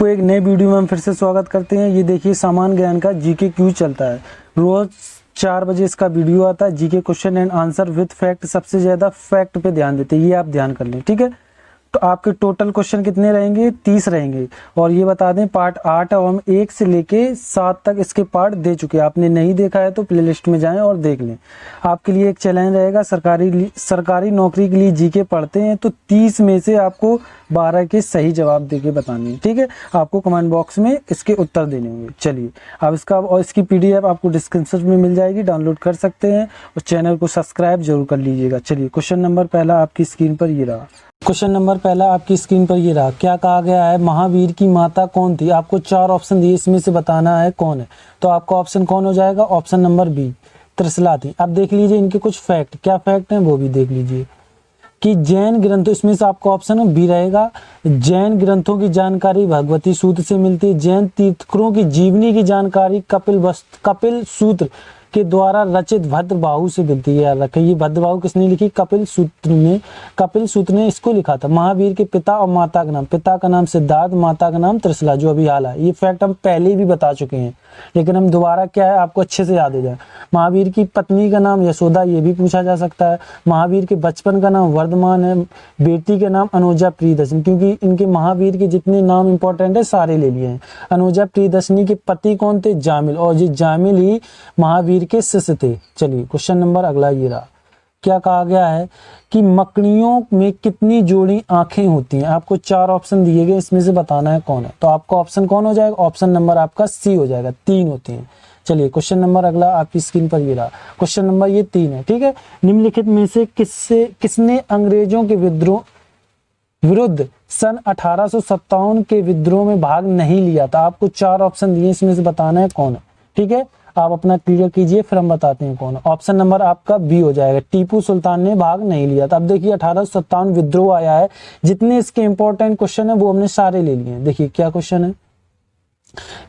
आपको एक नए वीडियो में हम फिर से स्वागत करते हैं। ये देखिए सामान्य ज्ञान का जीके क्यूज चलता है। रोज 4 बजे इसका वीडियो आता है। GK question and answer with fact. सबसे ज्यादा फैक्ट पे ध्यान देते हैं, ये आप ध्यान कर लें, ठीक है। तो आपके टोटल क्वेश्चन कितने रहेंगे? 30 रहेंगे। और ये बता दें पार्ट 8 और हम 1 से लेके 7 तक इसके पार्ट दे चुके हैं। आपने नहीं देखा है तो प्लेलिस्ट में जाएं और देख लें। आपके लिए एक चैलेंज रहेगा, सरकारी नौकरी के लिए जीके पढ़ते हैं तो 30 में से आपको 12 के सही जवाब देके बताने हैं, ठीक है। आपको कमेंट बॉक्स में इसके उत्तर देने होंगे। चलिए अब इसकी PDF आपको डिस्क्रिप्शन में मिल जाएगी, डाउनलोड कर सकते हैं और चैनल को सब्सक्राइब जरूर कर लीजिएगा। चलिए क्वेश्चन नंबर पहला आपकी स्क्रीन पर ये रहा। क्वेश्चन नंबर पहला आपकी स्क्रीन पर ये रहा। क्या कहा गया है? महावीर की माता कौन थी? आपको 4 ऑप्शन दिए, इसमें से बताना है कौन है। तो आपका ऑप्शन कौन हो जाएगा? ऑप्शन नंबर बी, त्रिशला थी। अब देख लीजिए इनके कुछ फैक्ट, क्या फैक्ट हैं वो भी देख लीजिए। कि जैन ग्रंथों, इसमें से आपका ऑप्शन बी रहेगा। जैन ग्रंथों की जानकारी भगवती सूत्र से मिलती है। जैन तीर्थंकरों की जीवनी की जानकारी कपिल सूत्र के द्वारा रचित भद्रबाहु से मिलती है। याद रखें, ये भद्रबाहु किसने लिखी? कपिल सूत्र ने इसको लिखा था। महावीर के पिता और माता का नाम, पिता का नाम सिद्धार्थ, माता का नाम त्रिशला, जो अभी हाल है। ये फैक्ट हम पहले भी बता चुके हैं, लेकिन हम दोबारा क्या है आपको अच्छे से याद हो जाए। महावीर की पत्नी का नाम यशोदा, ये भी पूछा जा सकता है। महावीर के बचपन का नाम वर्धमान है। बेटी के नाम अनुजा प्रियदर्शनी, क्योंकि इनके महावीर के जितने नाम इंपॉर्टेंट है सारे ले लिए हैं। अनुजा प्रियदर्शनी के पति कौन थे? जामिल, और ये जामिल ही महावीर के शिष्य थे। चलिए क्वेश्चन नंबर अगला ये रहा। क्या कहा गया है कि मकड़ियों में कितनी जोड़ी आंखें होती हैं? आपको 4 ऑप्शन दिए गए, इसमें से बताना है कौन है। तो आपका ऑप्शन कौन हो जाएगा? ऑप्शन नंबर आपका सी हो जाएगा, 3 होती हैं। चलिए क्वेश्चन नंबर अगला आपकी स्क्रीन पर ये रहा। क्वेश्चन नंबर ये 3 है, ठीक है। निम्नलिखित में से किसने अंग्रेजों के विरुद्ध सन 1857 के विद्रोह में भाग नहीं लिया था? आपको 4 ऑप्शन दिए, इसमें से बताना है कौन है, ठीक है। आप अपना क्लियर कीजिए, फिर हम बताते हैं कौन है। ऑप्शन नंबर आपका बी हो जाएगा, टीपू सुल्तान ने भाग नहीं लिया था। अब देखिए 1857 विद्रोह आया है, जितने इसके इंपॉर्टेंट क्वेश्चन है वो हमने सारे ले लिए हैं। देखिए क्या क्वेश्चन है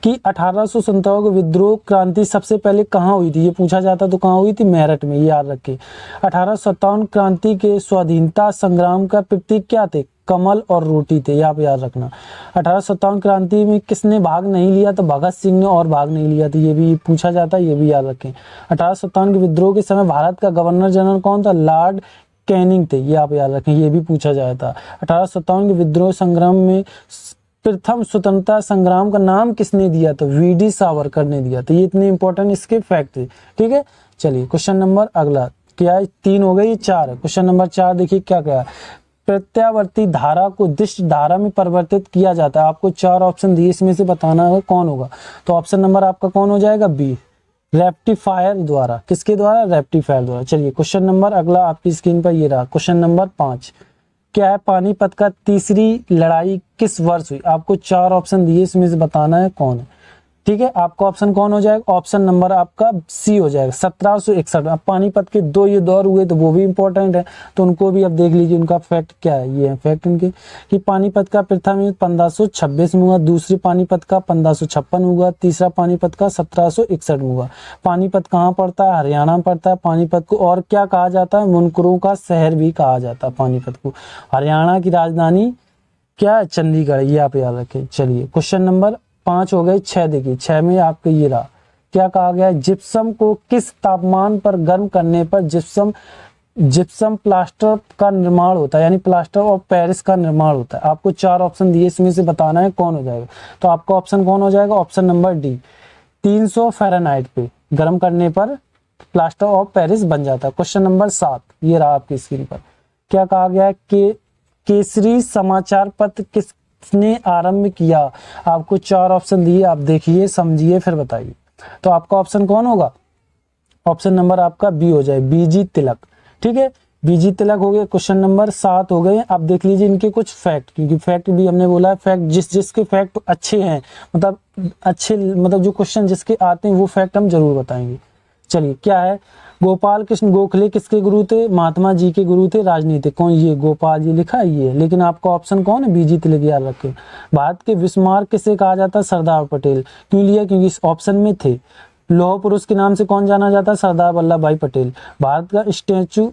कि 1857 विद्रोह क्रांति सबसे पहले कहाँ हुई थी? ये पूछा जाता तो कहाँ हुई थी? मेरठ में, याद रखें। 1857 क्रांति के स्वाधीनता संग्राम का प्रतीक क्या थे? कमल और रोटी थे, आप याद रखना। 1857 क्रांति में किसने भाग नहीं लिया? तो भगत सिंह ने, और भाग नहीं लिया था, ये भी पूछा जाता है, ये भी याद रखें। 1857 के विद्रोह के समय भारत का गवर्नर जनरल कौन था? लॉर्ड कैनिंग थे, ये आप याद रखें, ये भी पूछा जाता। 1857 के विद्रोह संग्राम में प्रथम स्वतंत्रता संग्राम का नाम किसने दिया? तो VD सावरकर ने दिया। तो ये इतने इंपॉर्टेंट इसके फैक्ट थे, ठीक है। चलिए क्वेश्चन नंबर अगला, क्या है? 3 हो गए, ये 4 है। क्वेश्चन नंबर 4 देखिए क्या कहा। प्रत्यावर्ती धारा को दिष्ट धारा में परिवर्तित किया जाता है। आपको 4 ऑप्शन दिए, इसमें से बताना है कौन होगा। तो ऑप्शन नंबर आपका कौन हो जाएगा? बी, रेक्टिफायर द्वारा। किसके द्वारा? रेक्टिफायर द्वारा। चलिए क्वेश्चन नंबर अगला आपकी स्क्रीन पर ये रहा। क्वेश्चन नंबर 5 क्या है? पानीपत का तीसरी लड़ाई किस वर्ष हुई? आपको 4 ऑप्शन दिए, इसमें से बताना है कौन है, ठीक है। आपका ऑप्शन कौन हो जाएगा? ऑप्शन नंबर आपका सी हो जाएगा, 1761। अब पानीपत के 2 ये दौर हुए तो वो भी इंपॉर्टेंट है, तो उनको भी अब देख लीजिए। उनका फैक्ट क्या है, ये है फैक्ट इनके कि पानीपत का प्रथम युद्ध 1526 में हुआ, दूसरी पानीपत का 1556 में हुआ, तीसरा पानीपत का 1761 में हुआ। पानीपत कहाँ पड़ता है? हरियाणा में पड़ता है। पानीपत को और क्या कहा जाता है? मुनकरों का शहर भी कहा जाता है पानीपत को। हरियाणा की राजधानी क्या है? चंडीगढ़, ये आप याद रखें। चलिए क्वेश्चन नंबर 5 हो गए। 6 देखिए, 6 में आपके ये रहा। क्या कहा गया है? जिप्सम को किस तापमान पर गर्म करने पर जिप्सम प्लास्टर का निर्माण होता है, यानी प्लास्टर ऑफ पेरिस का निर्माण होता है। आपको 4 ऑप्शन दिए, इसमें से बताना है कौन हो जाएगा। तो आपका ऑप्शन कौन हो जाएगा? ऑप्शन नंबर डी, 300 फ़ारेनहाइट पे गर्म करने पर प्लास्टर ऑफ पेरिस बन जाता है। क्वेश्चन नंबर 7 ये रहा आपकी स्क्रीन पर। क्या कहा गया है कि केसरी समाचार पत्र किसने आरंभ किया? आपको 4 ऑप्शन दिए, आप देखिए समझिए फिर बताइए। तो आपका ऑप्शन कौन होगा? ऑप्शन नंबर आपका बी हो जाए, BG तिलक, ठीक है। BG तिलक हो गए। क्वेश्चन नंबर 7 हो गए। आप देख लीजिए इनके कुछ फैक्ट, क्योंकि फैक्ट भी हमने बोला है, फैक्ट जिसके फैक्ट अच्छे हैं, मतलब जो क्वेश्चन जिसके आते हैं वो फैक्ट हम जरूर बताएंगे। चलिए क्या है? गोपाल कृष्ण गोखले किसके गुरु थे? महात्मा जी के गुरु थे, राजनीतिक। कौन? ये गोपाल जी लिखा है ये, लेकिन आपका ऑप्शन कौन है? BG तिलक, याद रखें। भारत के विस्मार्क किसे कहा जाता है? सरदार पटेल। क्यों लिया? क्योंकि इस ऑप्शन में थे। लौह पुरुष के नाम से कौन जाना जाता है? सरदार वल्लभ भाई पटेल। भारत का स्टैचू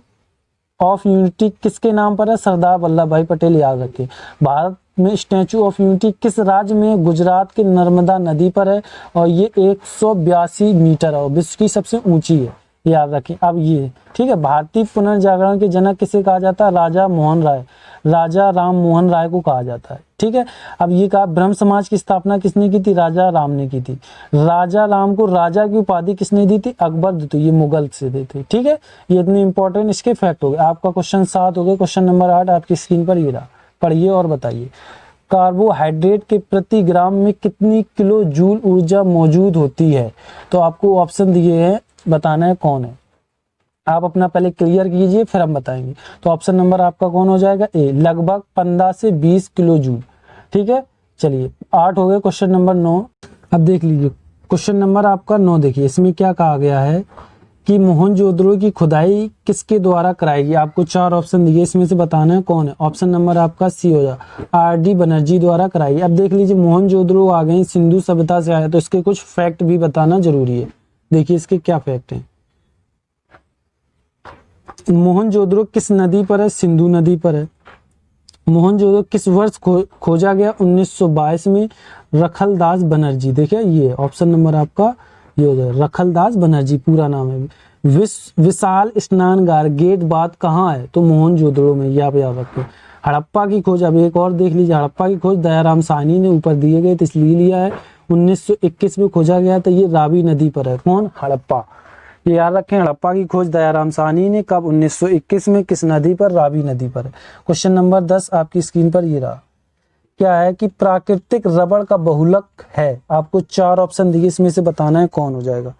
ऑफ यूनिटी किसके नाम पर है? सरदार वल्लभ भाई पटेल, याद रखें। भारत में स्टैचू ऑफ यूनिटी किस राज्य में? गुजरात के नर्मदा नदी पर है और ये 182 मीटर है और विश्व की सबसे ऊंची है, याद रखें। अब ये ठीक है, भारतीय पुनर्जागरण के जनक किसे कहा जाता है? राजा मोहन राय, राजा राम मोहन राय को कहा जाता है। ठीक है, अब ये कहा ब्रह्म समाज की स्थापना किसने की थी? राजा राम ने की थी। राजा राम को राजा की उपाधि किसने दी थी? अकबर द्वितीय, ये मुगल से दी थी। ठीक है, ये इतने इंपॉर्टेंट इसके फैक्ट हो गए। आपका क्वेश्चन 7 हो गए। क्वेश्चन नंबर 8 आपकी स्क्रीन पर ये रहा, पढ़िए और बताइए। कार्बोहाइड्रेट के प्रति ग्राम में कितनी किलो जूल ऊर्जा मौजूद होती है? तो आपको ऑप्शन दिए हैं, बताना है कौन है। आप अपना पहले क्लियर कीजिए फिर हम बताएंगे। तो ऑप्शन नंबर आपका कौन हो जाएगा? ए, लगभग 15 से 20 किलो जूल। ठीक है, चलिए 8 हो गए। क्वेश्चन नंबर 9 अब देख लीजिए। क्वेश्चन नंबर आपका 9 देखिए, इसमें क्या कहा गया है कि मोहनजोदड़ो की खुदाई किसके द्वारा कराएगी? आपको 4 ऑप्शन दिए, इसमें से बताना है कौन है। ऑप्शन नंबर आपका सी हो जाएगा, आर.डी. बनर्जी द्वारा कराएगी। अब देख लीजिए, मोहनजोदड़ो आ गए, सिंधु सभ्यता से आया, तो इसके कुछ फैक्ट भी बताना जरूरी है। देखिए इसके क्या फैक्ट हैं। मोहनजोदड़ो किस नदी पर है? सिंधु नदी पर है। मोहनजोदड़ो किस वर्ष खोजा गया? 1922 में। रखलदास बनर्जी, देखिए ये ऑप्शन नंबर आपका ये हो जाए, रखलदास बनर्जी पूरा नाम है। विशाल स्नानगार गेट बात कहाँ है? तो मोहनजोदड़ो में, ये आप याद रखें। हड़प्पा की खोज, अब एक और देख लीजिए, हड़प्पा की खोज दयाराम साहनी ने, ऊपर दिए गए तो इसलिए लिया है। 1921 में खोजा गया, तो ये रावी नदी पर है। कौन? हड़प्पा। ये याद रखें, हड़प्पा की खोज दयाराम साहनी ने कब? 1921 में। किस नदी पर? रावी नदी पर। क्वेश्चन नंबर 10 आपकी स्क्रीन पर ये रहा, क्या है कि प्राकृतिक रबड़ का बहुलक है? आपको 4 ऑप्शन दिए, इसमें से बताना है कौन हो जाएगा।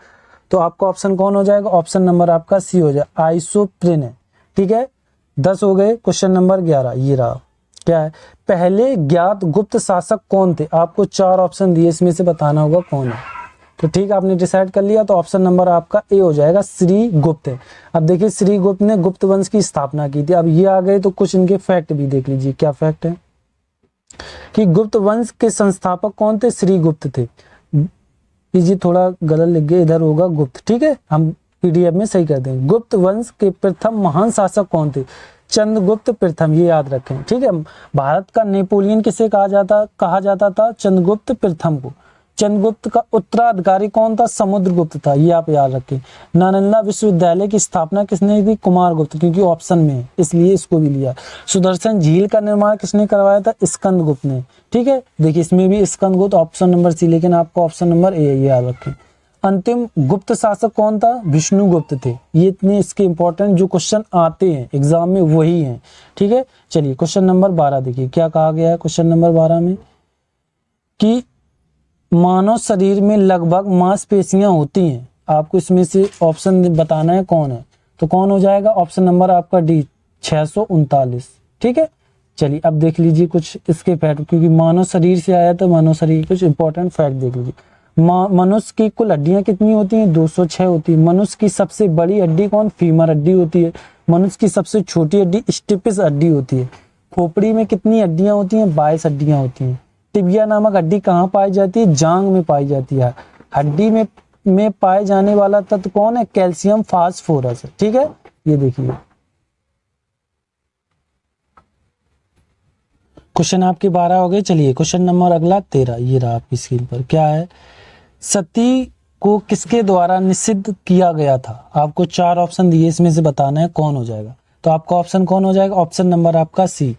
तो आपका ऑप्शन कौन हो जाएगा? ऑप्शन नंबर आपका सी हो जाए, आइसोप्रिन है। ठीक है, 10 हो गए। क्वेश्चन नंबर 11 ये रहा, क्या है? पहले ज्ञात गुप्त शासक कौन थे? आपको 4 ऑप्शन दिए, इसमें से बताना होगा कौन है। तो ठीक, आपने डिसाइड कर लिया, तो ऑप्शन नंबर आपका ए हो जाएगा, श्री गुप्त है। अब देखिए, श्री गुप्त ने गुप्त वंश की स्थापना की थी। अब ये आ गए तो कुछ इनके फैक्ट भी देख लीजिए। क्या फैक्ट है कि गुप्त वंश के संस्थापक कौन थे? श्री गुप्त थे। जी थोड़ा गलत लिख गए, इधर होगा गुप्त। ठीक है, हम पीडीएफ में सही कर देंगे। गुप्त वंश के प्रथम महान शासक कौन थे? चंद्रगुप्त प्रथम, ये याद रखें। ठीक है, भारत का नेपोलियन किसे कहा जाता था? चंद्रगुप्त प्रथम को। चंद्रगुप्त का उत्तराधिकारी कौन था? समुद्रगुप्त था, ये आप याद रखें। नालंदा विश्वविद्यालय की स्थापना किसने की? कुमारगुप्त, क्योंकि ऑप्शन में है इसलिए इसको भी लिया। सुदर्शन झील का निर्माण किसने करवाया था? स्कंदगुप्त ने। ठीक है, देखिए इसमें भी स्कंदगुप्त ऑप्शन नंबर सी, लेकिन आपको ऑप्शन नंबर ए ये याद रखें। अंतिम गुप्त शासक कौन था? विष्णुगुप्त थे। ये इतने इसके इंपॉर्टेंट जो क्वेश्चन आते हैं एग्जाम में वही हैं। ठीक है, चलिए क्वेश्चन नंबर 12 देखिए, क्या कहा गया है क्वेश्चन नंबर 12 में कि मानव शरीर में लगभग मांसपेशियां होती हैं। आपको इसमें से ऑप्शन बताना है कौन है। तो कौन हो जाएगा? ऑप्शन नंबर आपका डी, 639। ठीक है, चलिए अब देख लीजिए कुछ इसके फैक्ट, क्योंकि मानव शरीर से आया तो मानव शरीर कुछ इंपॉर्टेंट फैक्ट देख लीजिए। मनुष्य की कुल हड्डियां कितनी होती हैं? 206 होती है। मनुष्य की सबसे बड़ी हड्डी कौन? फीमर हड्डी होती है। मनुष्य की सबसे छोटी हड्डी स्टिपिस हड्डी होती है। खोपड़ी में कितनी हड्डियां होती हैं? 22 हड्डियां होती हैं। टिबिया नामक हड्डी कहाँ पाई जाती है? जांग में पाई जाती है। हड्डी में पाए जाने वाला तत्व कौन है? Calcium phosphorus. ठीक है, ये देखिए क्वेश्चन आपके 12 हो गए। चलिए क्वेश्चन नंबर अगला 13 ये रहा आपकी स्क्रीन पर, क्या है? सती को किसके द्वारा निषिद्ध किया गया था? आपको 4 ऑप्शन दिए, इसमें से बताना है कौन हो जाएगा। तो आपका ऑप्शन कौन हो जाएगा? ऑप्शन नंबर आपका सी,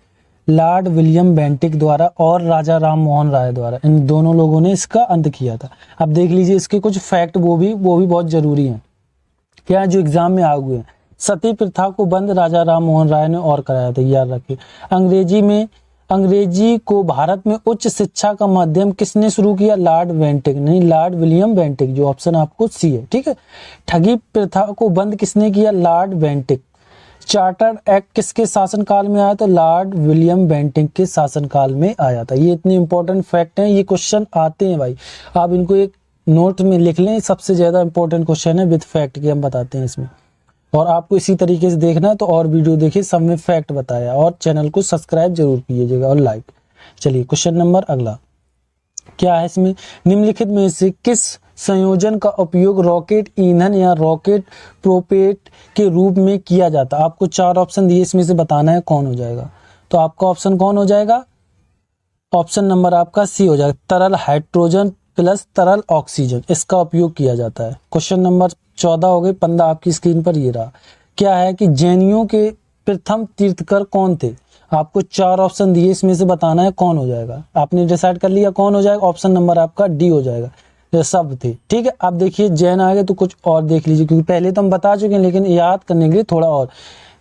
लॉर्ड विलियम बेंटिक द्वारा और राजा राम मोहन राय द्वारा। इन दोनों लोगों ने इसका अंत किया था। अब देख लीजिए इसके कुछ फैक्ट, वो भी बहुत जरूरी हैं, क्या जो एग्जाम में आ हुए हैं। सती प्रथा को बंद राजा राम मोहन राय ने और कराया था, याद रखिए। अंग्रेजी को भारत में उच्च शिक्षा का माध्यम किसने शुरू किया? लॉर्ड बेंटिक, नहीं लॉर्ड विलियम बेंटिक, जो ऑप्शन आपको सी है। ठीक है, ठगी प्रथा को बंद किसने किया? Lord Bentinck. चार्टर एक्ट किसके शासनकाल में आया था? लॉर्ड विलियम बेंटिक के शासनकाल में आया था। ये इतने इंपॉर्टेंट फैक्ट हैं, ये क्वेश्चन आते हैं भाई, आप इनको एक नोट में लिख लें। सबसे ज्यादा इंपॉर्टेंट क्वेश्चन है विद फैक्ट के, हम बताते हैं इसमें। और आपको इसी तरीके से देखना है तो और वीडियो देखिए, सब में फैक्ट बताया। और चैनल को सब्सक्राइब जरूर कीजिएगा और लाइक। चलिए क्वेश्चन नंबर अगला, क्या है इसमें? निम्नलिखित में से किस संयोजन का उपयोग रॉकेट ईंधन या रॉकेट प्रोपेट के रूप में किया जाता? आपको 4 ऑप्शन दिए, इसमें से बताना है कौन हो जाएगा। तो आपका ऑप्शन कौन हो जाएगा? ऑप्शन नंबर आपका सी हो जाएगा, तरल हाइड्रोजन प्लस तरल ऑक्सीजन, इसका उपयोग किया जाता है। क्वेश्चन नंबर 14 हो गए, 15 आपकी स्क्रीन पर ये रहा। क्या है कि जैनियों के प्रथम तीर्थकर कौन थे? आपको 4 ऑप्शन दिए, इसमें से बताना है कौन हो जाएगा। आपने डिसाइड कर लिया कौन हो जाएगा, ऑप्शन नंबर आपका डी हो जाएगा। ये सब थे, ठीक है। अब देखिए जैन आ गए तो कुछ और देख लीजिए, क्योंकि पहले तो हम बता चुके हैं, लेकिन याद करने के लिए थोड़ा और।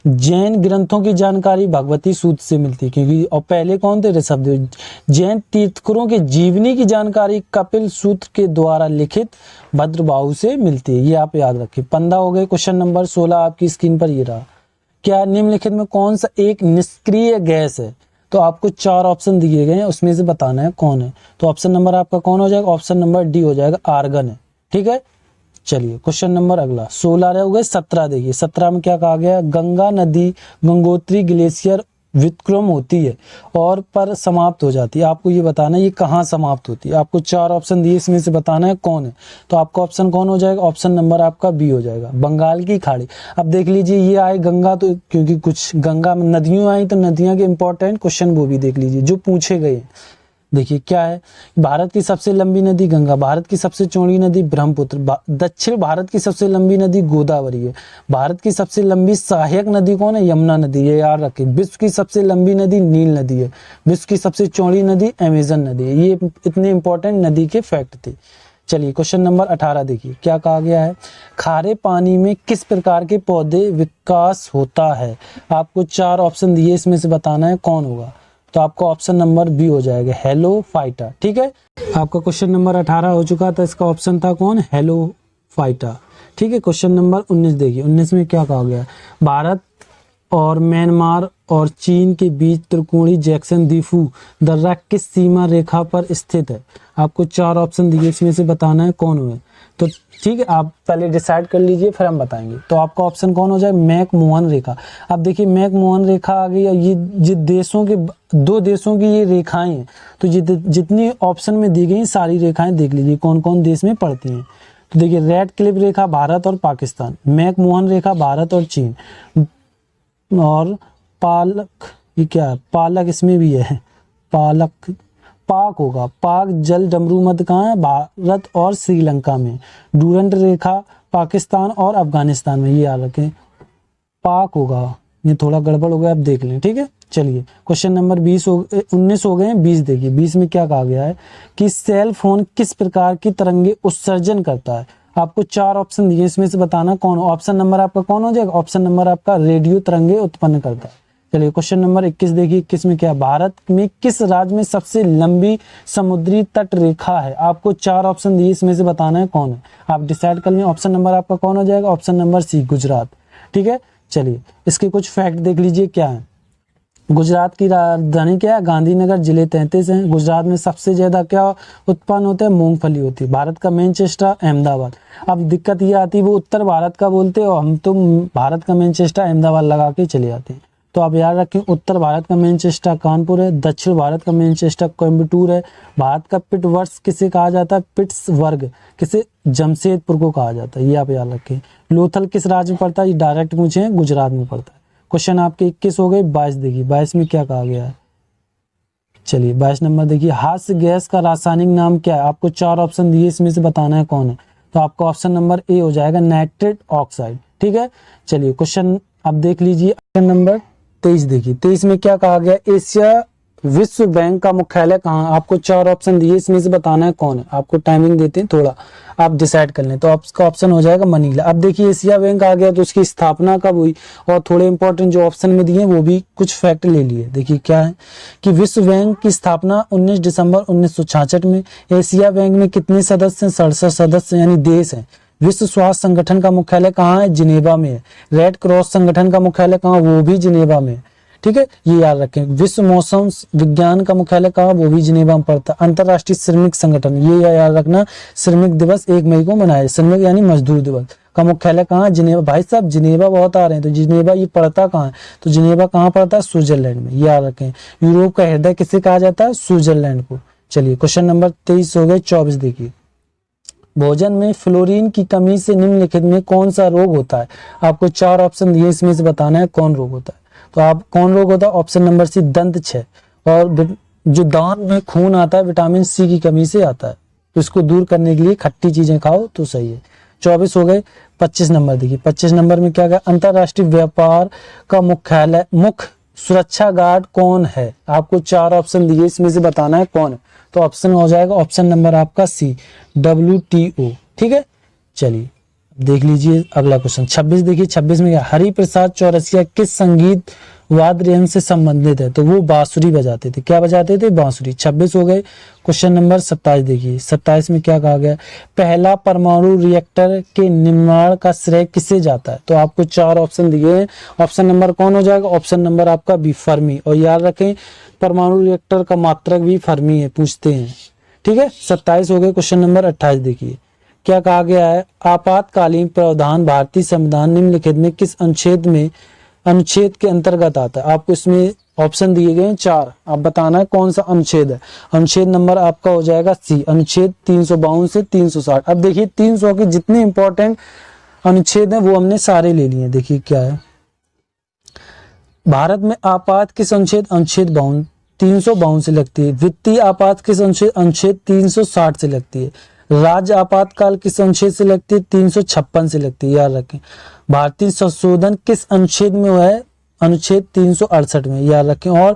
जैन ग्रंथों की जानकारी भगवती सूत्र से मिलती है, क्योंकि और पहले कौन थे? ऋषभदेव। जैन तीर्थंकरों के जीवनी की जानकारी कपिल सूत्र के द्वारा लिखित भद्रबाहु से मिलती है, ये आप याद रखिए। 15 हो गए। क्वेश्चन नंबर 16 आपकी स्क्रीन पर ये रहा। क्या निम्नलिखित में कौन सा एक निष्क्रिय गैस है? तो आपको 4 ऑप्शन दिए गए हैं, उसमें से बताना है कौन है। तो ऑप्शन नंबर आपका कौन हो जाएगा? ऑप्शन नंबर डी हो जाएगा, आर्गन है, ठीक है। चलिए क्वेश्चन नंबर अगला 16 रह गए। 17 देखिए, 17 में क्या कहा गया? गंगा नदी गंगोत्री ग्लेशियर व्युत्क्रम होती है और पर समाप्त हो जाती है। आपको ये बताना है ये कहाँ समाप्त होती है। आपको 4 ऑप्शन दिए, इसमें से बताना है कौन है। तो आपका ऑप्शन कौन हो जाएगा? ऑप्शन नंबर आपका बी हो जाएगा, बंगाल की खाड़ी। अब देख लीजिए ये आए गंगा, तो क्योंकि कुछ गंगा में नदियों आई, तो नदियां के इंपॉर्टेंट क्वेश्चन वो भी देख लीजिए जो पूछे गए। देखिए क्या है, भारत की सबसे लंबी नदी गंगा, भारत की सबसे चौड़ी नदी ब्रह्मपुत्र, दक्षिण भारत की सबसे लंबी नदी गोदावरी है, भारत की सबसे लंबी सहायक नदी कौन है? यमुना नदी, ये याद रखें। विश्व की सबसे लंबी नदी नील नदी है, विश्व की सबसे चौड़ी नदी अमेजन नदी है। ये इतने इंपॉर्टेंट नदी के फैक्ट थे। चलिए क्वेश्चन नंबर 18 देखिए, क्या कहा गया है? खारे पानी में किस प्रकार के पौधे विकास होता है? आपको 4 ऑप्शन दिए, इसमें से बताना है कौन होगा। तो आपका ऑप्शन नंबर बी हो जाएगा, हेलोफाइटा, ठीक है। आपका क्वेश्चन नंबर 18 हो चुका था, इसका ऑप्शन था कौन? हेलोफाइटा, ठीक है। क्वेश्चन नंबर 19 देखिए, 19 में क्या कहा गया? भारत और म्यांमार और चीन के बीच त्रिकोणीय जैक्सन द्वीपु दर्रा किस सीमा रेखा पर स्थित है? आपको 4 ऑप्शन दिए, इसमें से बताना है कौन हुए। तो ठीक है, आप पहले डिसाइड कर लीजिए, फिर हम बताएंगे। तो आपका ऑप्शन कौन हो जाए? मैक-मोहन रेखा। अब देखिए मैक-मोहन रेखा आ गई, ये देशों के 2 देशों की ये रेखाएं हैं। तो जितनी ऑप्शन में दी गई सारी रेखाएं देख लीजिए कौन कौन देश में पड़ती हैं। तो देखिए रेड क्लिफ रेखा भारत और पाकिस्तान, मैक-मोहन रेखा भारत और चीन, और पालक, ये क्या है? पालक इसमें भी है, पालक पाक होगा, पाक जल डमरू मध्य कहाँ है? भारत और श्रीलंका में। डूरंट रेखा पाकिस्तान और अफगानिस्तान में, ये याद रखें, पाक होगा। ये थोड़ा गड़बड़ हो गया, आप देख लें, ठीक है। चलिए क्वेश्चन नंबर 19 हो गए, 20 देखिए। 20 में क्या कहा गया है कि सेल फोन किस प्रकार की तरंगे उत्सर्जन करता है? आपको 4 ऑप्शन दिए, इसमें से बताना कौन। ऑप्शन नंबर आपका कौन हो जाएगा? ऑप्शन नंबर आपका रेडियो तरंगे उत्पन्न करता है। चलिए क्वेश्चन नंबर 21 देखिए, 21 में क्या? भारत में किस राज्य में सबसे लंबी समुद्री तट रेखा है? आपको 4 ऑप्शन दिए, इसमें से बताना है कौन है। आप डिसाइड कर लें, ऑप्शन नंबर आपका कौन हो जाएगा? ऑप्शन नंबर सी, गुजरात, ठीक है। चलिए इसके कुछ फैक्ट देख लीजिए क्या है। गुजरात की राजधानी क्या है? गांधीनगर, जिले 33 हैं। गुजरात में सबसे ज्यादा क्या उत्पन्न होता है? मूंगफली होती है। भारत का मैनचेस्टर अहमदाबाद। अब दिक्कत ये आती है वो उत्तर भारत का बोलते हैं और हम तो भारत का मैनचेस्टर अहमदाबाद लगा के चले जाते हैं। तो आप याद रखें, उत्तर भारत का मैनचेस्टर कानपुर है, दक्षिण भारत का मैनचेस्टर कोयम्बटूर है। भारत का पिटवर्स किसे कहा जाता है? पिट्सबर्ग किसे? जमशेदपुर को कहा जाता है, ये आप याद रखें। लोथल किस राज्य में पड़ता है? ये डायरेक्ट पूछे, गुजरात में पड़ता है। क्वेश्चन आपके 21 हो गए। 22 देखिए, 22 में क्या कहा गया है? चलिए 22 नंबर देखिए, हास्य गैस का रासायनिक नाम क्या है? आपको 4 ऑप्शन दिए, इसमें से बताना है कौन है। तो आपका ऑप्शन नंबर ए हो जाएगा, नाइट्रेट ऑक्साइड, ठीक है। चलिए क्वेश्चन अब देख लीजिए, क्वेश्चन नंबर 23 देखिए। 23 में क्या कहा गया? एशिया विश्व बैंक का मुख्यालय कहाँ? आपको 4 ऑप्शन दिए, इसमें से बताना है कौन है। आपको टाइमिंग देते हैं थोड़ा, आप डिसाइड कर लें। तो आपका ऑप्शन हो जाएगा मनीला। अब देखिए एशिया बैंक आ गया, तो उसकी स्थापना कब हुई? और थोड़े इंपॉर्टेंट जो ऑप्शन में दिए वो भी कुछ फैक्ट ले लिए। देखिए क्या है कि विश्व बैंक की स्थापना 19 दिसंबर 1966 में। एशिया बैंक में कितने सदस्य हैं? 67 सदस्य यानी देश हैं। विश्व स्वास्थ्य संगठन का मुख्यालय कहाँ है? जिनेवा में है। रेड क्रॉस संगठन का मुख्यालय कहाँ? वो भी जिनेवा में है, ठीक है, ये याद रखें। विश्व मौसम विज्ञान का मुख्यालय कहाँ? वो भी जिनेवा में पड़ता है। अंतरराष्ट्रीय श्रमिक संगठन, ये याद रखना, श्रमिक दिवस 1 मई को मनाया, श्रमिक यानी मजदूर दिवस का मुख्यालय कहाँ? जिनेवा। भाई साहब जिनेवा बहुत आ रहे हैं, तो जिनेवा ये पड़ता कहाँ है? तो जिनेवा कहाँ पड़ता है? स्विट्जरलैंड में, याद रखें। यूरोप का हृदय किसे कहा जाता है? स्विट्जरलैंड को। चलिए क्वेश्चन नंबर 23 हो गए। 24 देखिए, भोजन में फ्लोरीन की कमी से निम्नलिखित में कौन सा रोग होता है? आपको 4 ऑप्शन दिए, इसमें से बताना है कौन रोग होता है। तो आप कौन रोग होता है? ऑप्शन नंबर सी, दंत क्षय। और जो दांत में खून आता है विटामिन सी की कमी से आता है, तो इसको दूर करने के लिए खट्टी चीजें खाओ तो सही है। 24 हो गए। 25 नंबर देखिए, 25 नंबर में क्या कहा, अंतरराष्ट्रीय व्यापार का मुख्य सुरक्षा गार्ड कौन है। आपको 4 ऑप्शन दिए, इसमें से बताना है कौन है। तो ऑप्शन हो जाएगा ऑप्शन नंबर आपका सी, WTO। ठीक है, चलिए देख लीजिए अगला क्वेश्चन 26 देखिए। 26 में क्या, हरिप्रसाद चौरसिया किस संगीत वाद्य यंत्र से संबंधित है। तो वो बांसुरी बजाते थे। क्या बजाते थे, बांसुरी। 26 हो गए। क्वेश्चन नंबर 27 देखिए। 27 में क्या कहा गया, पहला परमाणु रिएक्टर के निर्माण का श्रेय किसे जाता है। तो आपको 4 ऑप्शन दिए हैं। ऑप्शन नंबर कौन हो जाएगा, ऑप्शन नंबर आपका बी, फर्मी। और याद रखें परमाणु रिएक्टर का मात्रक भी फर्मी है, पूछते हैं। ठीक है, 27 हो गए। क्वेश्चन नंबर 28 देखिए, क्या कहा गया है, आपातकालीन प्रावधान भारतीय संविधान निम्नलिखित में किस अनुच्छेद के अंतर्गत आता है। आपको इसमें ऑप्शन दिए गए हैं 4, आप बताना है कौन सा अनुच्छेद है। अनुच्छेद नंबर आपका हो जाएगा सी, अनुच्छेद 352 से 360। अब देखिए 300 के जितने इंपॉर्टेंट अनुच्छेद हैं वो हमने सारे ले लिए। देखिए क्या है, भारत में आपात किस अनुच्छेद, अनुच्छेद 352 से लगती है। वित्तीय आपात किस अनुच्छेद, अनुच्छेद 360 से लगती है। राज्य आपातकाल किस अनुच्छेद से लगती है, 356 से लगती है, याद रखें। भारतीय संशोधन किस अनुच्छेद में हुआ है, अनुच्छेद 368 में, याद रखें। और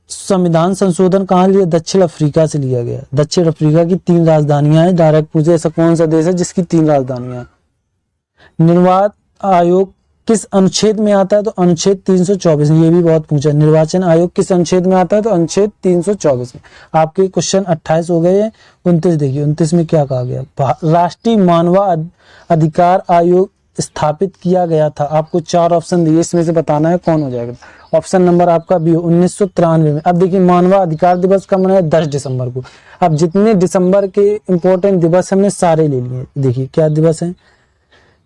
संविधान संशोधन कहाँ लिया, दक्षिण अफ्रीका से लिया गया। दक्षिण अफ्रीका की 3 राजधानियां हैं। डायरेक्ट पूछे ऐसा कौन सा देश है जिसकी 3 राजधानियां हैं। निर्वाचन आयोग किस अनुच्छेद में आता है, तो अनुच्छेद 324 में। ये भी बहुत पूछा, निर्वाचन आयोग किस अनुच्छेद में आता है, तो अनुच्छेद 324 में। आपके क्वेश्चन 28 हो गए हैं। 29 देखिए, 29 में क्या कहा गया, राष्ट्रीय मानवाधिकार आयोग स्थापित किया गया था। आपको 4 ऑप्शन दिए, इसमें से बताना है कौन हो जाएगा। ऑप्शन नंबर आपका बी, 1993 में। अब देखिए मानवाधिकार दिवस कब मनाया, 10 दिसंबर को। अब जितने दिसंबर के इंपॉर्टेंट दिवस हमने सारे ले लिए। देखिए क्या दिवस है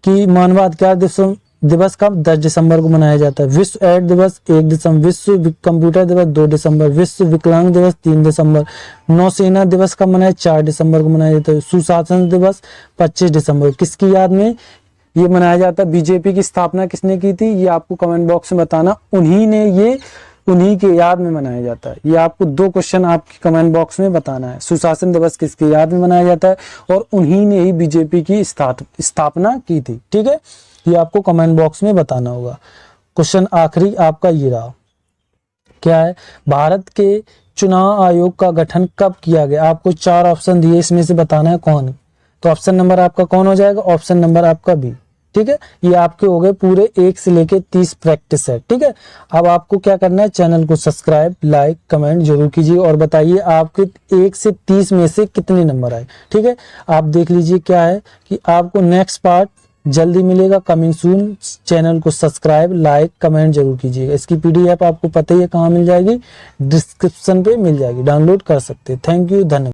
कि मानवाधिकार दिवस कब, 10 दिसंबर को मनाया जाता है। विश्व एड्स दिवस 1 दिसंबर, विश्व कंप्यूटर दिवस 2 दिसंबर, विश्व विकलांग दिवस 3 दिसंबर, नौसेना दिवस कब मनाया, 4 दिसंबर को मनाया जाता है। सुशासन दिवस 25 दिसंबर, किसकी याद में ये मनाया जाता है। बीजेपी की स्थापना किसने की थी, ये आपको कमेंट बॉक्स में बताना। उन्हीं के याद में मनाया जाता है। ये आपको 2 क्वेश्चन आपके कमेंट बॉक्स में बताना है। सुशासन दिवस किसकी याद में मनाया जाता है, और उन्हीं ने ही बीजेपी की स्थापना की थी। ठीक है, ये आपको कमेंट बॉक्स में बताना होगा। क्वेश्चन आखिरी आपका ये रहा, क्या है, भारत के चुनाव आयोग का गठन कब किया गया। आपको 4 ऑप्शन दिए, इसमें से बताना है कौन। तो ऑप्शन नंबर आपका कौन हो जाएगा, ऑप्शन नंबर आपका बी। ठीक है, ये आपके हो गए पूरे 1 से लेके 30 प्रैक्टिस है। ठीक है, अब आपको क्या करना है, चैनल को सब्सक्राइब, लाइक, कमेंट जरूर कीजिए और बताइए आपके 1 से 30 में से कितने नंबर आए। ठीक है, आप देख लीजिए क्या है कि आपको नेक्स्ट पार्ट जल्दी मिलेगा, कमिंग सून। चैनल को सब्सक्राइब, लाइक, कमेंट जरूर कीजिएगा। इसकी PDF आपको पता ही है कहाँ मिल जाएगी, डिस्क्रिप्शन पे मिल जाएगी, डाउनलोड कर सकते हैं। थैंक यू, धन्यवाद।